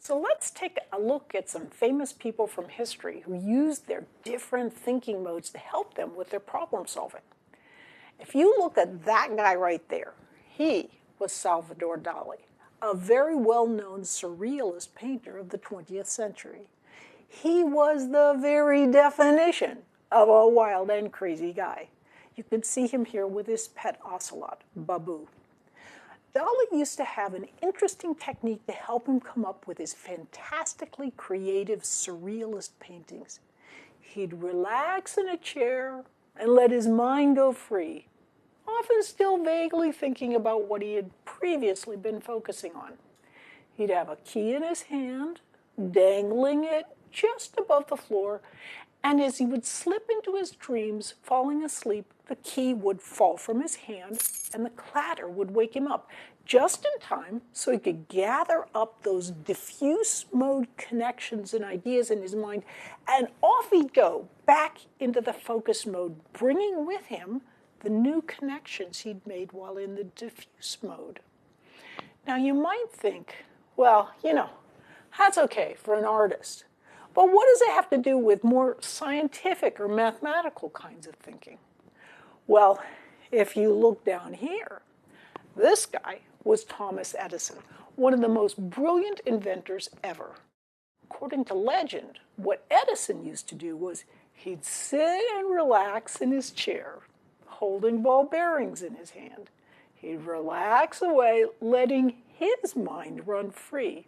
So let's take a look at some famous people from history who used their different thinking modes to help them with their problem solving. If you look at that guy right there, he was Salvador Dali, a very well-known surrealist painter of the 20th century. He was the very definition of a wild and crazy guy. You can see him here with his pet ocelot, Babu. Dali used to have an interesting technique to help him come up with his fantastically creative surrealist paintings. He'd relax in a chair and let his mind go free, often still vaguely thinking about what he had previously been focusing on. He'd have a key in his hand, dangling it just above the floor, and as he would slip into his dreams, falling asleep, the key would fall from his hand and the clatter would wake him up, just in time so he could gather up those diffuse mode connections and ideas in his mind, and off he'd go back into the focus mode, bringing with him the new connections he'd made while in the diffuse mode. Now you might think, well, that's okay for an artist. But what does it have to do with more scientific or mathematical kinds of thinking? Well, if you look down here, this guy was Thomas Edison, one of the most brilliant inventors ever. According to legend, what Edison used to do was he'd sit and relax in his chair, holding ball bearings in his hand. He'd relax away, letting his mind run free,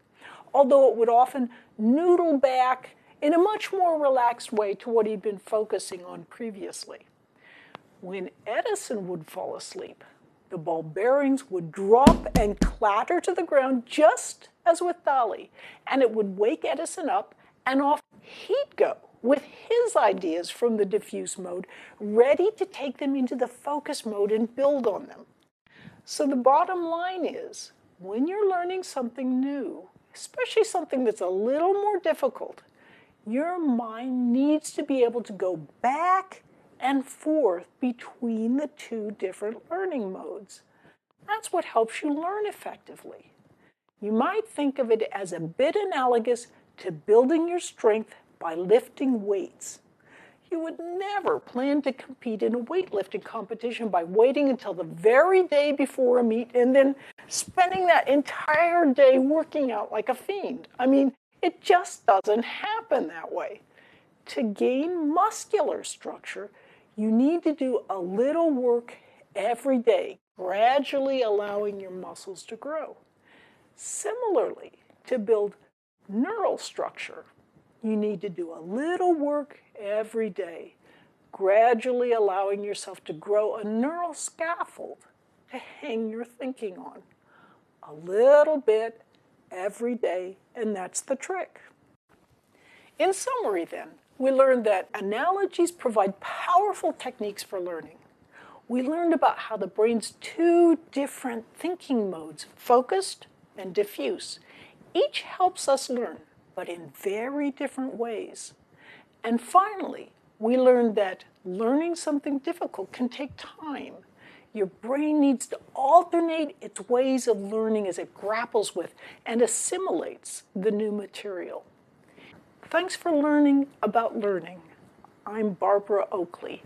although it would often noodle back in a much more relaxed way to what he'd been focusing on previously. When Edison would fall asleep, the ball bearings would drop and clatter to the ground just as with Dali, and it would wake Edison up, and off he'd go with his ideas from the diffuse mode, ready to take them into the focus mode and build on them. So the bottom line is, when you're learning something new, especially something that's a little more difficult, your mind needs to be able to go back and forth between the two different learning modes. That's what helps you learn effectively. You might think of it as a bit analogous to building your strength by lifting weights. You would never plan to compete in a weightlifting competition by waiting until the very day before a meet and then spending that entire day working out like a fiend. It just doesn't happen that way. To gain muscular structure, you need to do a little work every day, gradually allowing your muscles to grow. Similarly, to build neural structure, you need to do a little work every day, gradually allowing yourself to grow a neural scaffold to hang your thinking on. A little bit every day, and that's the trick. In summary then, we learned that analogies provide powerful techniques for learning. We learned about how the brain's two different thinking modes, focused and diffuse, each helps us learn, but in very different ways. And finally, we learned that learning something difficult can take time. Your brain needs to alternate its ways of learning as it grapples with and assimilates the new material. Thanks for learning about learning. I'm Barbara Oakley.